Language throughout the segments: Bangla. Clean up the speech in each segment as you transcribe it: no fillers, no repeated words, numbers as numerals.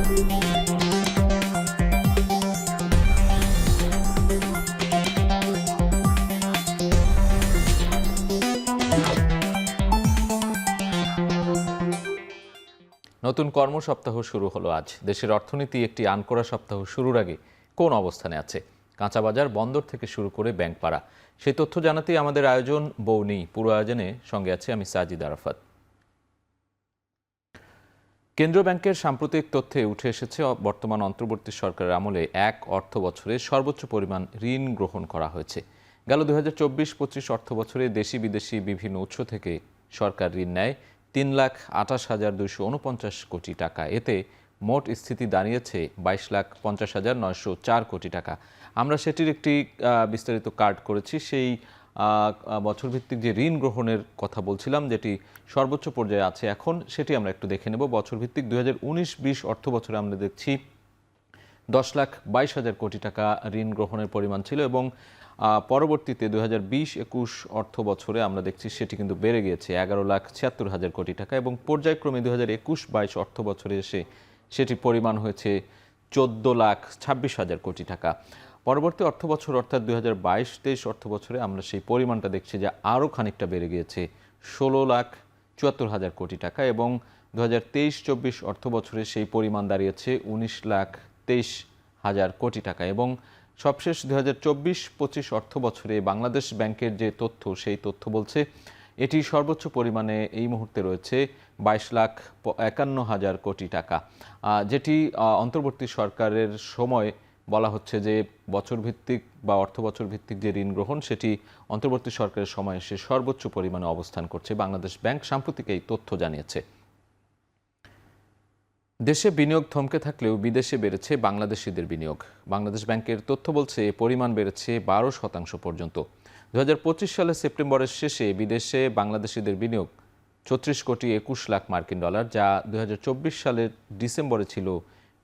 নতুন কর্মসপ্তাহ শুরু হলো আজ। দেশের অর্থনীতি একটি আনকোরা সপ্তাহ শুরুর আগে কোন অবস্থানে আছে? কাঁচাবাজার, বন্দর থেকে শুরু করে ব্যাংকপাড়া, সেই তথ্য জানাতেই আমাদের আয়োজন বৌনি। পুরো আয়োজনে সঙ্গে আছে আমি সাজিদ আরাফাত। কেন্দ্রীয় ব্যাংকের সাম্প্রতিক তথ্যে উঠে এসেছে বর্তমান অন্তর্বর্তী সরকারের আমলে এক অর্থ বছরে সর্বোচ্চ পরিমাণ ঋণ গ্রহণ করা হয়েছে। গেল 2024-25 অর্থ বছরে দেশি বিদেশি বিভিন্ন উৎস থেকে সরকার ঋণ নেয় 3,28,249 কোটি টাকা। এতে মোট স্থিতি দাঁড়িয়েছে 22,50,904 কোটি টাকা। আমরা সেটির একটি বিস্তারিত কার্ড করেছি। সেই বছরভিত্তিক যে ঋণ গ্রহণের কথা বলছিলাম, যেটি সর্বোচ্চ পর্যায়ে আছে এখন, সেটি আমরা একটু দেখে নেব। বছরভিত্তিক 2019-20 অর্থ বছরে আমরা দেখছি 10,22,000 কোটি টাকা ঋণ গ্রহণের পরিমাণ ছিল এবং পরবর্তীতে 2020-21 অর্থ বছরে আমরা দেখছি সেটি কিন্তু বেড়ে গিয়েছে 11,76,000 কোটি টাকা এবং পর্যায়ক্রমে 2021-22 অর্থ বছরে এসে সেটির পরিমাণ হয়েছে 14,26,000 কোটি টাকা। পরবর্তী অর্থ বছর অর্থাৎ 2022-23 অর্থ বছরে আমরা সেই পরিমাণটা দেখছি যে আরও খানিকটা বেড়ে গিয়েছে 16,74,000 কোটি টাকা এবং 2023-24 অর্থ বছরে সেই পরিমাণ দাঁড়িয়েছে 19,23,000 কোটি টাকা এবং সবশেষ 2024-25 অর্থ বছরে বাংলাদেশ ব্যাংকের যে তথ্য, সেই তথ্য বলছে এটি সর্বোচ্চ পরিমাণে এই মুহূর্তে রয়েছে 22,51,000 কোটি টাকা, যেটি অন্তর্বর্তী সরকারের সময় বলা হচ্ছে যে বছরভিত্তিক বা অর্থ বছর ভিত্তিক যে ঋণ গ্রহণ, সেটি অন্তর্বর্তী সরকারের সময় এসে সর্বোচ্চ পরিমাণে অবস্থান করছে। বাংলাদেশ ব্যাংক সাম্প্রতিক এই তথ্য জানিয়েছে। দেশে বিনিয়োগ থমকে থাকলেও বিদেশে বেড়েছে বাংলাদেশিদের বিনিয়োগ। বাংলাদেশ ব্যাংকের তথ্য বলছে পরিমাণ বেড়েছে 12% পর্যন্ত। 2025 সালের সেপ্টেম্বরের শেষে বিদেশে বাংলাদেশিদের বিনিয়োগ 34,21,00,000 মার্কিন ডলার, যা 2024 সালের ডিসেম্বরে ছিল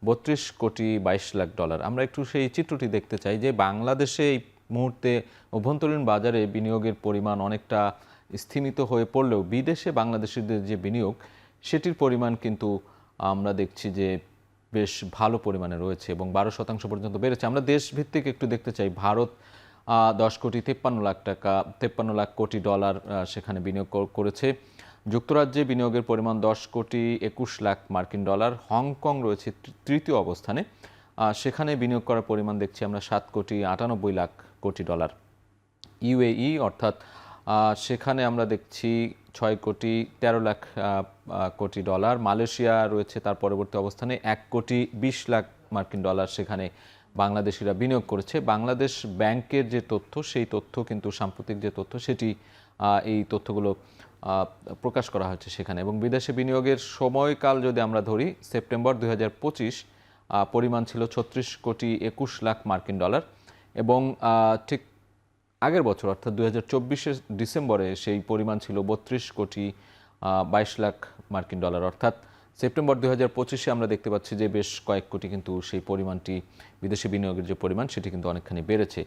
32,22,00,000 ডলার। আমরা একটু সেই চিত্রটি দেখতে চাই যে বাংলাদেশে এই মুহূর্তে অভ্যন্তরীণ বাজারে বিনিয়োগের পরিমাণ অনেকটা স্থিমিত হয়ে পড়লেও বিদেশে বাংলাদেশিদের যে বিনিয়োগ, সেটির পরিমাণ কিন্তু আমরা দেখছি যে বেশ ভালো পরিমাণে রয়েছে এবং 12% পর্যন্ত বেড়েছে। আমরা দেশভিত্তিক একটু দেখতে চাই। ভারত 10,53,00,000 কোটি ডলার সেখানে বিনিয়োগ করেছে। যুক্তরাজ্যে বিনিয়োগের পরিমাণ 10,21,00,000 মার্কিন ডলার। হংকং রয়েছে তৃতীয় অবস্থানে, সেখানে বিনিয়োগ করার পরিমাণ দেখছি আমরা 7,98,00,000 কোটি ডলার। ইউএই অর্থাৎ সেখানে আমরা দেখছি 6,13,00,000 কোটি ডলার। মালয়েশিয়া রয়েছে তার পরবর্তী অবস্থানে 1,20,00,000 মার্কিন ডলার সেখানে বাংলাদেশিরা বিনিয়োগ করেছে। বাংলাদেশ ব্যাংকের যে তথ্য, সেই তথ্য কিন্তু সাম্প্রতিক যে তথ্য, সেটি এই তথ্যগুলো প্রকাশ করা হয়েছে সেখানে। এবং বিদেশে বিনিয়োগের সময়কাল যদি আমরা ধরি, সেপ্টেম্বর 2025 পরিমাণ ছিল 36,21,00,000 মার্কিন ডলার এবং ঠিক আগের বছর অর্থাৎ 2024-এর ডিসেম্বরে সেই পরিমাণ ছিল 32,22,00,000 মার্কিন ডলার। অর্থাৎ সেপ্টেম্বর 2025-এ আমরা দেখতে পাচ্ছি যে বেশ কয়েক কোটি কিন্তু সেই পরিমাণটি, বিদেশি বিনিয়োগের যে পরিমাণ, সেটি কিন্তু অনেকখানি বেড়েছে।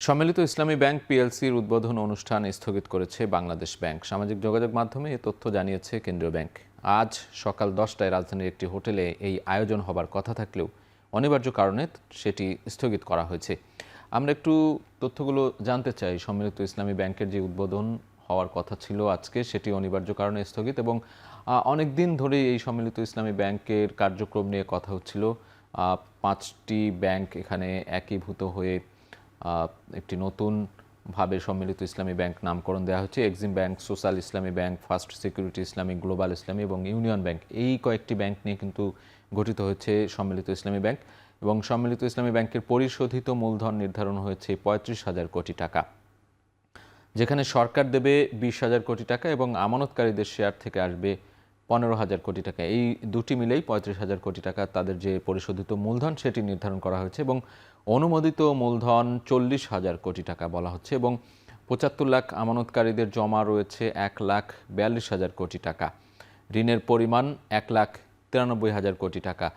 সম্মিলিত ইসলামী ব্যাংক পিএলসির উদ্বোধন অনুষ্ঠান স্থগিত করেছে বাংলাদেশ ব্যাংক। সামাজিক যোগাযোগ মাধ্যমে এ তথ্য জানিয়েছে কেন্দ্রীয় ব্যাংক। আজ সকাল 10টায় রাজধানীর একটি হোটেলে এই আয়োজন হবার কথা থাকলেও অনিবার্য কারণে সেটি স্থগিত করা হয়েছে। আমরা একটু তথ্যগুলো জানতে চাই। সম্মিলিত ইসলামী ব্যাংকের যে উদ্বোধন হওয়ার কথা ছিল আজকে, সেটি অনিবার্য কারণে স্থগিত এবং অনেক দিন ধরেই এই সম্মিলিত ইসলামী ব্যাংকের কার্যক্রম নিয়ে কথা হচ্ছিল। 5টি ব্যাংক এখানে একীভূত হয়ে একটি নতুনভাবে সম্মিলিত ইসলামী ব্যাংক নামকরণ দেওয়া হচ্ছে। এক্সিম ব্যাংক, সোশ্যাল ইসলামী ব্যাংক, ফার্স্ট সিকিউরিটি ইসলামী, গ্লোবাল ইসলামী এবং ইউনিয়ন ব্যাংক, এই কয়েকটি ব্যাংক নিয়ে কিন্তু গঠিত হয়েছে সম্মিলিত ইসলামী ব্যাংক এবং সম্মিলিত ইসলামী ব্যাংকের পরিশোধিত মূলধন নির্ধারণ হয়েছে 35,000 কোটি টাকা, যেখানে সরকার দেবে 20,000 কোটি টাকা এবং আমানতকারীদের শেয়ার থেকে আসবে 15,000 কোটি টাকা। এই দুটি মিলেই 35,000 কোটি টাকা তাদের যে পরিশোধিত মূলধন, সেটি নির্ধারণ করা হয়েছে এবং অনুমোদিত মূলধন 40,000 কোটি টাকা বলা হচ্ছে এবং 75 লাখ আমানতকারীদের জমা রয়েছে 1,42,000 কোটি টাকা। ঋণের পরিমাণ 1,93,000 কোটি টাকা।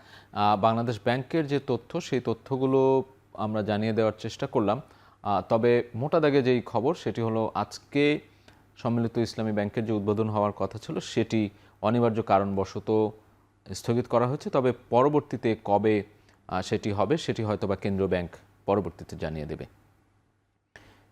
বাংলাদেশ ব্যাংকের যে তথ্য, সেই তথ্যগুলো আমরা জানিয়ে দেওয়ার চেষ্টা করলাম। তবে মোটা দাগে যেই খবর, সেটি হলো আজকে সম্মিলিত ইসলামী ব্যাংকের যে উদ্বোধন হওয়ার কথা ছিল সেটি অনিবার্য কারণবশত স্থগিত করা হয়েছে। তবে পরবর্তীতে কবে সেটি হবে সেটি হয়তোবা কেন্দ্রীয় ব্যাংক পরবর্তীতে জানিয়ে দেবে।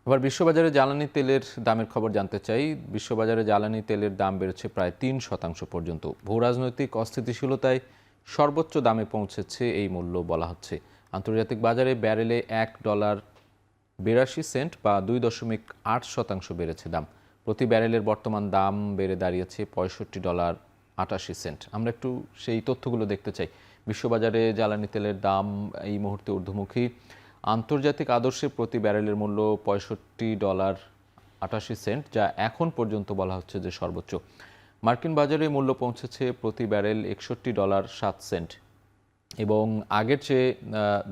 এবার বিশ্ববাজারে জ্বালানি তেলের দামের খবর জানতে চাই। বিশ্ববাজারে জ্বালানি তেলের দাম বেড়েছে প্রায় 3% পর্যন্ত। ভূরাজনৈতিক অস্থিতিশীলতায় সর্বোচ্চ দামে পৌঁছেছে এই মূল্য বলা হচ্ছে। আন্তর্জাতিক বাজারে ব্যারেলে $1.82 বা 2.8% বেড়েছে দাম। প্রতি ব্যারেলের বর্তমান দাম বেড়ে দাঁড়িয়েছে $65.88। আমরা একটু সেই তথ্যগুলো দেখতে চাই। বিশ্ববাজারে জ্বালানি তেলের দাম এই মুহূর্তে ঊর্ধ্বমুখী। আন্তর্জাতিক আদর্শে প্রতি ব্যারেলের মূল্য $65.88, যা এখন পর্যন্ত বলা হচ্ছে যে সর্বোচ্চ। মার্কিন বাজারে মূল্য পৌঁছেছে প্রতি ব্যারেল $61.07 এবং আগের চেয়ে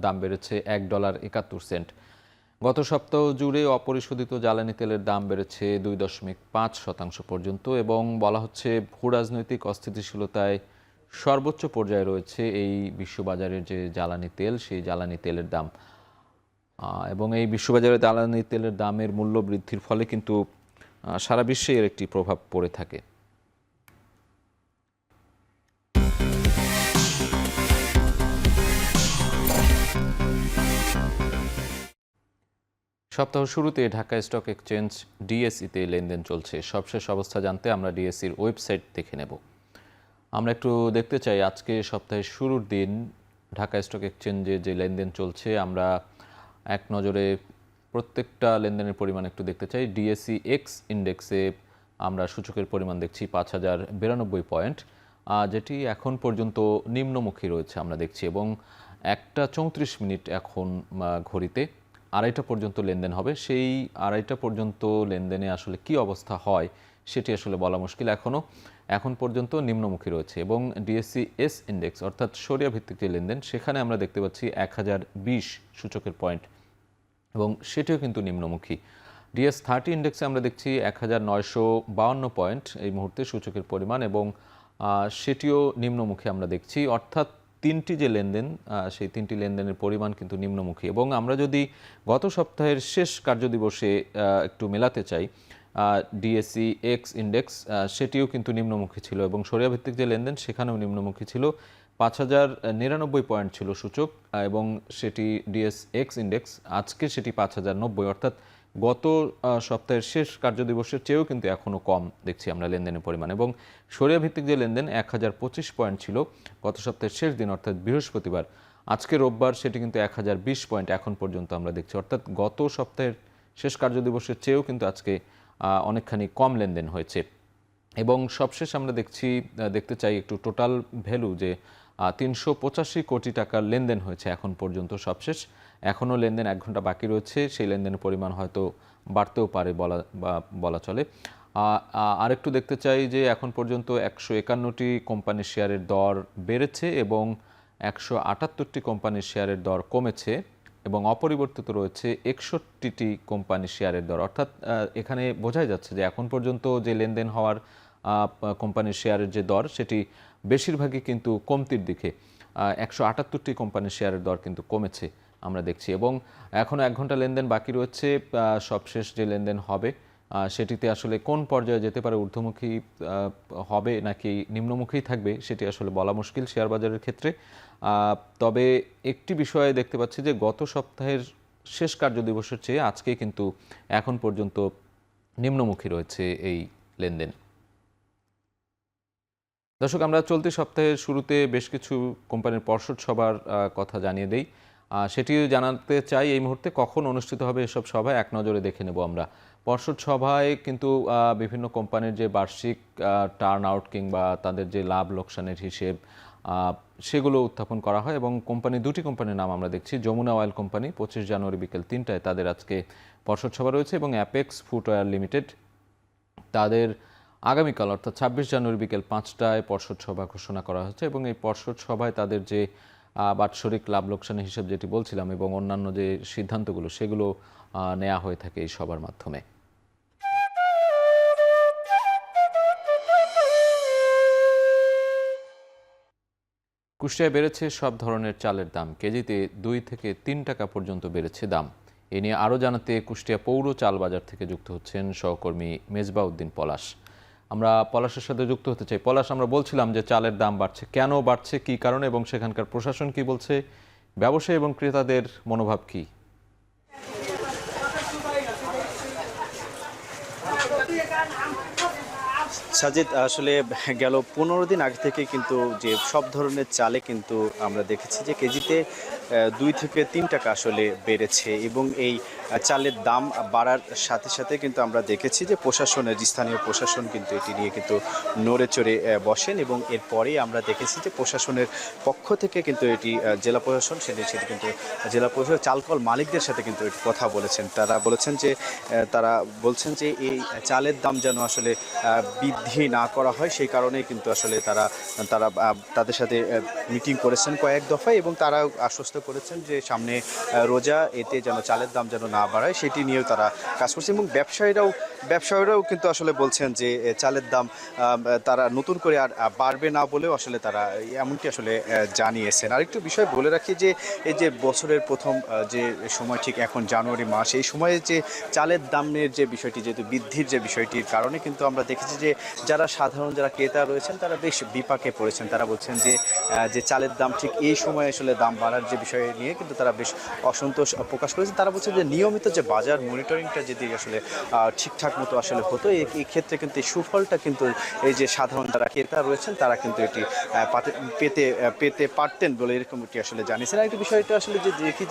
দাম বেড়েছে $1.71। গত সপ্তাহ জুড়ে অপরিশোধিত জ্বালানি তেলের দাম বেড়েছে 2.5% পর্যন্ত এবং বলা হচ্ছে ভূরাজনৈতিক অস্থিতিশীলতায় সর্বোচ্চ পর্যায়ে রয়েছে এই বিশ্ববাজারের যে জ্বালানি তেল, সেই জ্বালানি তেলের দাম। এবং এই বিশ্ববাজারে জ্বালানি তেলের দামের মূল্য বৃদ্ধির ফলে কিন্তু সারা বিশ্বে এর একটি প্রভাব পড়ে থাকে। সপ্তাহ শুরুতে ঢাকা স্টক এক্সচেঞ্জ ডিএসইতে লেনদেন চলছে। সবশেষ অবস্থা জানতে আমরা ডিএসইর ওয়েবসাইট দেখে নেব। আমরা একটু দেখতে চাই আজকে সপ্তাহের শুরুর দিন ঢাকা স্টক এক্সচেঞ্জে যে লেনদেন চলছে। আমরা এক নজরে প্রত্যেকটা লেনদেনের পরিমাণ একটু দেখতে চাই। ডিএসই এক্স ইন্ডেক্সে আমরা সূচকের পরিমাণ দেখছি 5092 পয়েন্ট, যেটি এখন পর্যন্ত নিম্নমুখী রয়েছে আমরা দেখছি, এবং 1:34 এখন ঘড়িতে। 2:30 পর্যন্ত লেনদেন হবে। সেই 2:30 পর্যন্ত লেনদেনে আসলে কি অবস্থা হয় সেটি আসলে বলা মুশকিল। এখন পর্যন্ত নিম্নমুখী রয়েছে এবং ডিএসসি এস ইন্ডেক্স অর্থাৎ সরিয়া ভিত্তিক যে লেনদেন, সেখানে আমরা দেখতে পাচ্ছি 1020 সূচকের পয়েন্ট এবং সেটিও কিন্তু নিম্নমুখী। ডিএস30 ইন্ডেক্সে আমরা দেখছি 1952 পয়েন্ট এই মুহূর্তে সূচকের পরিমাণ এবং সেটিও নিম্নমুখী আমরা দেখছি। অর্থাৎ তিনটি যে লেনদেন, সেই তিনটি লেনদেনের পরিমাণ কিন্তু নিম্নমুখী। এবং আমরা যদি গত সপ্তাহের শেষ কার্যদিবসে একটু মেলাতে চাই, ডিএসই এক্স ইন্ডেক্স সেটিও কিন্তু নিম্নমুখী ছিল এবং সরিয়া ভিত্তিক যে লেনদেন সেখানেও নিম্নমুখী ছিল। 5099 পয়েন্ট ছিল সূচক এবং সেটি ডিএস এক্স ইন্ডেক্স, আজকে সেটি 5090, অর্থাৎ গত সপ্তাহের শেষ কার্যদিবসের চেয়েও কিন্তু এখনও কম দেখছি আমরা লেনদেনের পরিমাণ। এবং সরিয়া ভিত্তিক যে লেনদেন 1025 পয়েন্ট ছিল গত সপ্তাহের শেষ দিন অর্থাৎ বৃহস্পতিবার, আজকে রোববার সেটি কিন্তু 1020 পয়েন্ট এখন পর্যন্ত আমরা দেখছি। অর্থাৎ গত সপ্তাহের শেষ কার্যদিবসের চেয়েও কিন্তু আজকে অনেকখানি কম লেনদেন হয়েছে। এবং সবশেষ আমরা দেখতে চাই একটু টোটাল ভ্যালু, যে 385 কোটি টাকার লেনদেন হয়েছে এখন পর্যন্ত সবশেষ। এখনও লেনদেন 1 ঘন্টা বাকি রয়েছে, সেই লেনদেনের পরিমাণ হয়তো বাড়তেও পারে বলা চলে। আরেকটু দেখতে চাই যে এখন পর্যন্ত 151টি কোম্পানির শেয়ারের দর বেড়েছে এবং 178টি কোম্পানির শেয়ারের দর কমেছে এবং অপরিবর্তিত রয়েছে 61টি কোম্পানির শেয়ারের দর। অর্থাৎ এখানে বোঝাই যাচ্ছে যে এখন পর্যন্ত যে লেনদেন হওয়ার কোম্পানির শেয়ারের যে দর, সেটি বেশিরভাগই কিন্তু কমতির দিকে। 178টি কোম্পানির শেয়ারের দর কিন্তু কমেছে আমরা দেখছি এবং এখনও 1 ঘন্টা লেনদেন বাকি রয়েছে। সবশেষ যে লেনদেন হবে সেটিতে আসলে কোন পর্যায়ে যেতে পারে, ঊর্ধ্বমুখী হবে নাকি নিম্নমুখী থাকবে, সেটি আসলে বলা মুশকিল শেয়ার বাজারের ক্ষেত্রে। তবে একটি বিষয়ে দেখতে পাচ্ছি যে গত সপ্তাহের শেষ কার্যদিবসের চেয়ে আজকে কিন্তু এখন পর্যন্ত নিম্নমুখী রয়েছে এই লেনদেন। দর্শক, আমরা চলতি সপ্তাহের শুরুতে বেশ কিছু কোম্পানির পর্ষদ সভার কথা জানিয়ে দেই। সেটিও জানাতে চাই এই মুহূর্তে কখন অনুষ্ঠিত হবে এসব সভায় এক নজরে দেখে নেব আমরা। পর্ষদ সভায় কিন্তু বিভিন্ন কোম্পানির যে বার্ষিক টার্ন আউট কিংবা তাদের যে লাভ লোকসানের হিসেব, সেগুলো উত্থাপন করা হয় এবং দুটি কোম্পানির নাম আমরা দেখছি। যমুনা অয়েল কোম্পানি 25 জানুয়ারি বিকেল 3টায় তাদের আজকে পর্ষদ সভা রয়েছে এবং অ্যাপেক্স ফুটওয়্যার লিমিটেড তাদের আগামীকাল অর্থাৎ 26 জানুয়ারি বিকেল 5টায় পর্ষদ সভা ঘোষণা করা হচ্ছে এবং এই পর্ষদ সভায় তাদের যে বাৎসরিক লাভ লোকসানের হিসেব যেটি বলছিলাম এবং অন্যান্য যে সিদ্ধান্তগুলো, সেগুলো নেওয়া হয়ে থাকে এই সভার মাধ্যমে। কুষ্টিয়ায় বেড়েছে সব ধরনের চালের দাম। কেজিতে 2 থেকে 3 টাকা পর্যন্ত বেড়েছে দাম। এ নিয়ে আরও জানাতে কুষ্টিয়া পৌর চাল বাজার থেকে যুক্ত হচ্ছেন সহকর্মী মেজবাহ উদ্দিন পলাশ। আমরা পলাশের সাথে যুক্ত হতে চাই। পলাশ, আমরা বলছিলাম যে চালের দাম বাড়ছে, কেন বাড়ছে, কী কারণে এবং সেখানকার প্রশাসন কি বলছে, ব্যবসায়ী এবং ক্রেতাদের মনোভাব কী? সাজিদ, আসলে গেল 15 দিন আগে থেকে কিন্তু যে সব ধরনের চালে কিন্তু আমরা দেখেছি যে কেজিতে 2 থেকে 3 টাকা আসলে বেড়েছে, এবং এই চালের দাম বাড়ার সাথে সাথে কিন্তু আমরা দেখেছি যে স্থানীয় প্রশাসন কিন্তু এটি নিয়ে কিন্তু নড়ে চড়ে বসেন, এবং এরপরেই আমরা দেখেছি যে প্রশাসনের পক্ষ থেকে কিন্তু এটি জেলা প্রশাসন সেটি কিন্তু জেলা প্রশাসন চালকল মালিকদের সাথে কিন্তু এটি কথা বলেছেন। তারা বলছেন যে এই চালের দাম যেন আসলে বৃদ্ধি না করা হয়, সেই কারণেই কিন্তু আসলে তারা তাদের সাথে মিটিং করেছেন কয়েক দফায়, এবং তারা আশ্বস্ত করেছেন যে সামনে রোজা, এতে যেন চালের দাম যেন না বাড়ায় সেটি নিয়েও তারা কাজ করছে। এবং ব্যবসায়ীরাও কিন্তু আসলে বলছেন যে চালের দাম তারা নতুন করে আর বাড়বে না বলেও আসলে তারা এমনটি আসলে জানিয়েছেন। আরেকটু বিষয় বলে রাখি যে এই যে বছরের প্রথম যে সময়, ঠিক এখন জানুয়ারি মাস, এই সময়ে যে চালের দামের যে বিষয়টি, যেহেতু বৃদ্ধির যে বিষয়টির কারণে কিন্তু আমরা দেখেছি যে যারা ক্রেতা রয়েছেন তারা বেশ বিপাকে পড়েছেন। তারা বলছেন যে চালের দাম ঠিক এই সময় আসলে দাম বাড়ার যে বিষয় নিয়ে কিন্তু তারা বেশ অসন্তোষ প্রকাশ করেছেন। তারা বলছেন যে নিয়মিত যে বাজার মনিটরিংটা যদি আসলে ঠিকঠাক মতো আসলে হতো, এই ক্ষেত্রে কিন্তু এই সুফলটা কিন্তু এই যে সাধারণ যারা ক্রেতা রয়েছেন তারা কিন্তু এটি পেতে পারতেন বলে এরকমটি আসলে জানিয়েছেন। আরেকটি বিষয়টা আসলে যে দেখি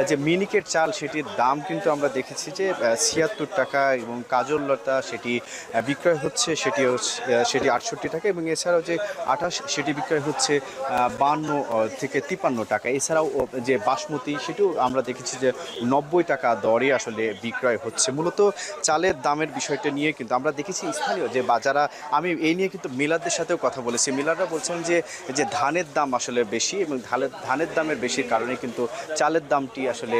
যে মিনিকেট চাল, সেটির দাম কিন্তু আমরা দেখেছি যে 76 টাকা, এবং কাজল লতা সেটি বিক্রয় হচ্ছে সেটি 68 টাকা, এবং এছাড়াও যে আটাশ সেটি বিক্রয় হচ্ছে 52 থেকে 53 টাকা। এছাড়াও যে বাসমতি সেটিও আমরা দেখেছি যে 90 টাকা দরে আসলে বিক্রয় হচ্ছে। মূলত চালের দামের বিষয়টা নিয়ে কিন্তু আমরা দেখেছি স্থানীয় যে বাজারা, আমি এই নিয়ে কিন্তু মিলারদের সাথেও কথা বলেছি। মিলাররা বলছেন যে ধানের দাম আসলে বেশি, এবং ধানের দামের বেশির কারণে কিন্তু চালের দামটি আসলে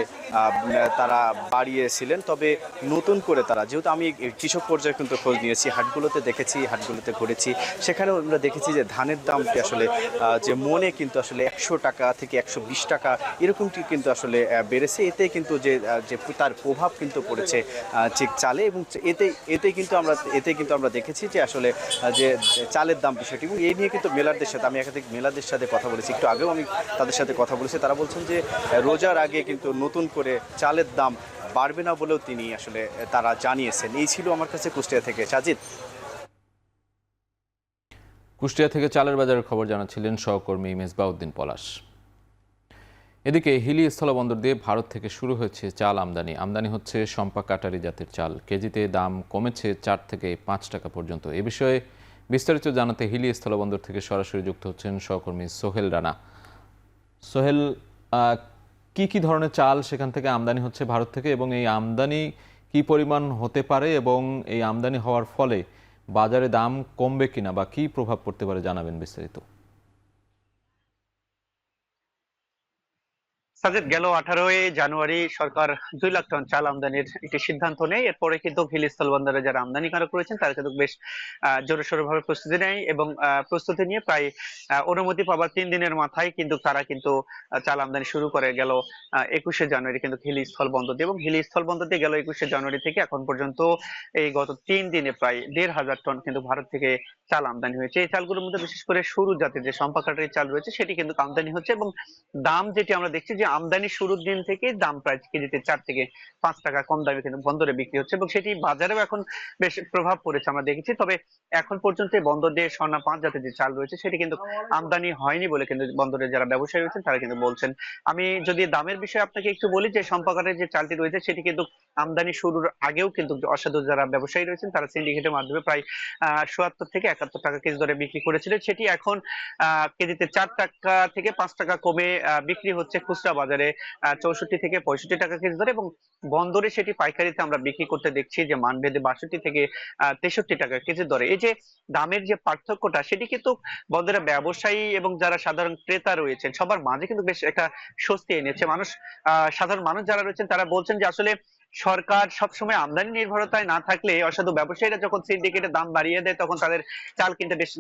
তারা বাড়িয়েছিলেন। তবে নতুন করে তারা, যেহেতু আমি কৃষক পর্যায়ে কিন্তু খোঁজ নিয়েছি, হাটগুলোতে ঘুরেছি, সেখানেও আমরা দেখেছি যে ধানের দামটি আসলে যে মনে কিন্তু আসলে 100 টাকা থেকে 120 টাকা এরকমটি কিন্তু আসলে বেড়েছে। এতে কিন্তু যে তার প্রভাব কিন্তু পড়েছে ঠিক চালে, এবং এতে কিন্তু আমরা দেখেছি যে আসলে যে চালের দাম বিষয়টি, এবং এই নিয়ে কিন্তু মেলারদের সাথে আমি একাধিক মেলারদের সাথে কথা বলেছি, একটু আগেও আমি তাদের সাথে কথা বলেছি। তারা বলছেন যে রোজার আগে কিন্তু নতুন করে চালের দাম বাড়বে না বলেও তারা জানিয়েছেন। এই ছিল আমার কাছে কুষ্টিয়া থেকে সাজিদ। কুষ্টিয়া থেকে চালের বাজারের খবর জানাচ্ছিলেন সহকর্মী মেজবাহ উদ্দিন পলাশ। এদিকে হিলি স্থলবন্দর দিয়ে ভারত থেকে শুরু হয়েছে চাল আমদানি হচ্ছে শম্পা কাটারি জাতের চাল। কেজিতে দাম কমেছে 4 থেকে 5 টাকা পর্যন্ত। এ বিষয়ে বিস্তারিত জানাতে হিলি স্থলবন্দর থেকে সরাসরি যুক্ত হচ্ছেন সহকর্মী সোহেল রানা। সোহেল, কি ধরনের চাল সেখান থেকে আমদানি হচ্ছে ভারত থেকে, এবং এই আমদানি কি পরিমাণ হতে পারে, এবং এই আমদানি হওয়ার ফলে বাজারে দাম কমবে কিনা বা কি প্রভাব পড়তে পারে, জানাবেন বিস্তারিত। সাজেদ, গেল 18 জানুয়ারি সরকার 2 লাখ টন চাল আমদানির একটি সিদ্ধান্ত নেয়। এরপরে কিন্তু হিল স্থলবন্দরে যারা আমদানিকারক রয়েছেন তারা কিন্তু বেশ জোরসোর ভাবে প্রস্তুতি নেয়, এবং প্রস্তুতি নিয়ে প্রায় অনুমতি পাবার 3 দিনের মাথায় কিন্তু তারা কিন্তু চাল আমদানি শুরু করে গেল 21 জানুয়ারি কিন্তু হিলি স্থলবন্দর দিয়ে। এবং হিলি স্থলবন্দর দিয়ে গেল 21 জানুয়ারি থেকে এখন পর্যন্ত এই গত 3 দিনে প্রায় 1,500 টন কিন্তু ভারত থেকে চাল আমদানি হয়েছে। এই চালগুলোর মধ্যে বিশেষ করে সরু জাতের যে সম্পা কাটারি চাল রয়েছে সেটি কিন্তু আমদানি হচ্ছে, এবং দাম যেটি আমরা দেখছি যে আমদানি শুরুর দিন থেকে দাম প্রায় কেজিতে 4 থেকে 5 টাকা কম দামে কিন্তু বন্দরে বিক্রি হচ্ছে, এবং সেটি বাজারেও এখন বেশ প্রভাব পড়েছে আমরা দেখেছি। তবে এখন পর্যন্ত বন্দর দিয়ে স্বর্ণা 5 জাতের যে চাল রয়েছে সেটি কিন্তু আমদানি হয়নি বলে কিন্তু বন্দরের যারা ব্যবসায়ী রয়েছেন তারা কিন্তু বলছেন। আমি যদি দামের বিষয়ে আপনাকে একটু বলি, যে সম্পাকারের যে চালটি রয়েছে সেটি কিন্তু আমদানি শুরুর আগেও কিন্তু অসাধু যারা ব্যবসায়ী রয়েছেন তারা সিন্ডিকেটের মাধ্যমে প্রায় 77 থেকে 71 টাকা কেজি দরে বিক্রি করেছিলেন। সেটি এখন কেজিতে 4 টাকা থেকে 5 টাকা কমে বিক্রি হচ্ছে খুচরা বাজারে 64 থেকে 65 টাকা কেজি দরে, এবং বন্দরে সেটি পাইকারিতে আমরা বিক্রি করতে দেখছি যে মানভেদে 62 থেকে 63 টাকা কেজি দরে। এই যে দামের যে পার্থক্যটা সেটি কিন্তু বন্দরের ব্যবসায়ী এবং যারা সাধারণ ক্রেতা রয়েছেন সবার মাঝে কিন্তু বেশ একটা স্বস্তি এনেছে। সাধারণ মানুষ যারা রয়েছেন তারা বলছেন যে আসলে সরকার সবসময় আমদানি নির্ভরতায় না থাকলে অসাধু ব্যবসায়ীরা যখন সিন্ডিকেটে দাম বাড়িয়ে দেয় তখন তাদের চাল কিনতে বেশ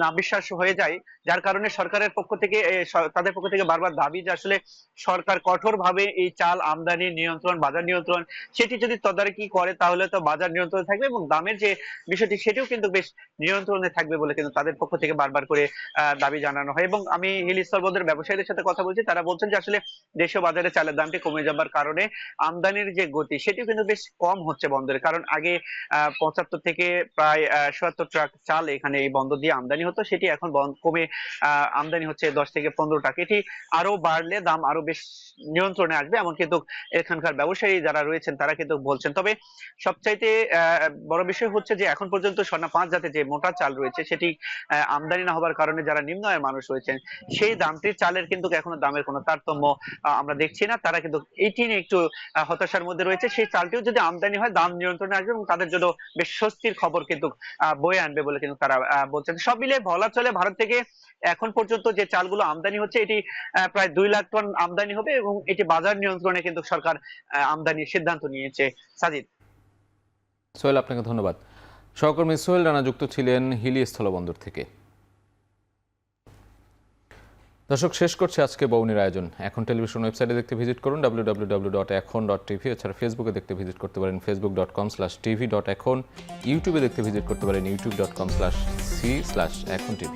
নাবিশ্বাস হয়ে যায়, যার কারণে সরকারের পক্ষ থেকে তাদের পক্ষ থেকে বারবার দাবি যে আসলে সরকার কঠোরভাবে এই চাল আমদানি নিয়ন্ত্রণ, বাজার নিয়ন্ত্রণ সেটি যদি তদারকি করে তাহলে তো বাজার নিয়ন্ত্রণে থাকবে এবং দামের যে বিষয়টি সেটিও কিন্তু বেশ নিয়ন্ত্রণে থাকবে বলে কিন্তু তাদের পক্ষ থেকে বারবার করে দাবি জানানো হয়। এবং আমি হিল স্থলবন্দরের ব্যবসায়ীদের সাথে কথা বলছি, তারা বলছেন যে আসলে দেশীয় বাজারে চালের দামটি কমে যাবার কারণে আমদানির যে গতি সেটিও কিন্তু বেশ কম হচ্ছে বন্দরে। কারণ আগে ৭৫ থেকে প্রায় ৭৭ ট্রাক চাল এখানে এই বন্দর দিয়ে আমদানি হতো, সেটি এখন কমে আমদানি হচ্ছে 10 থেকে 15 ট্রাক। এটি আরো বাড়লে দাম আরো বেশ নিয়ন্ত্রণে আসবে এমন কিন্তু এখানকার ব্যবসায়ী যারা রয়েছেন তারা কিন্তু বলছেন। তবে সবচাইতে বড় বিষয় হচ্ছে যে এখন পর্যন্ত স্বর্ণা ৫ জাতের যে মোটা চাল রয়েছে সেটি আমদানি না হবার কারণে যারা নিম্ন আয়ের মানুষ রয়েছেন সেই দামটির চালের কিন্তু এখনো দামের কোনো তারতম্য আমরা দেখছি না। তারা কিন্তু এটি নিয়ে একটু হতাশার মধ্যে রয়েছে। সেই চালটিও যদি আমদানি হয় দাম নিয়ন্ত্রণে আসবে এবং তাদের জন্য বেশ স্বস্তির খবর কিন্তু বয়ে আনবে বলে কিন্তু তারা বলছেন। সব মিলিয়ে বলা চলে ভারত থেকে এখন পর্যন্ত যে চালগুলো আমদানি হচ্ছে এটি প্রায় 2 লাখ টন আমদানি হবে এবং এটি বাজার নিয়ন্ত্রণে কিন্তু সরকার আমদানির সিদ্ধান্ত নিয়েছে। সাজিদ। সোহেল, আপনাকে ধন্যবাদ। সহকর্মী সোহেল রানা যুক্ত ছিলেন হিলি স্থলবন্দর থেকে। দর্শক, শেষ করছে আজকে বউনির আয়োজন। এখন টেলিভিশন ওয়েবসাইটে দেখতে ভিজিট করুন www.ekhon.tv। এছাড়া ফেসবুকে দেখতে ভিজিট করতে পারেন facebook.com/tv.ekhon। ইউটিউবে দেখতে ভিজিট করতে পারেন youtube.com/c/ekhon tv।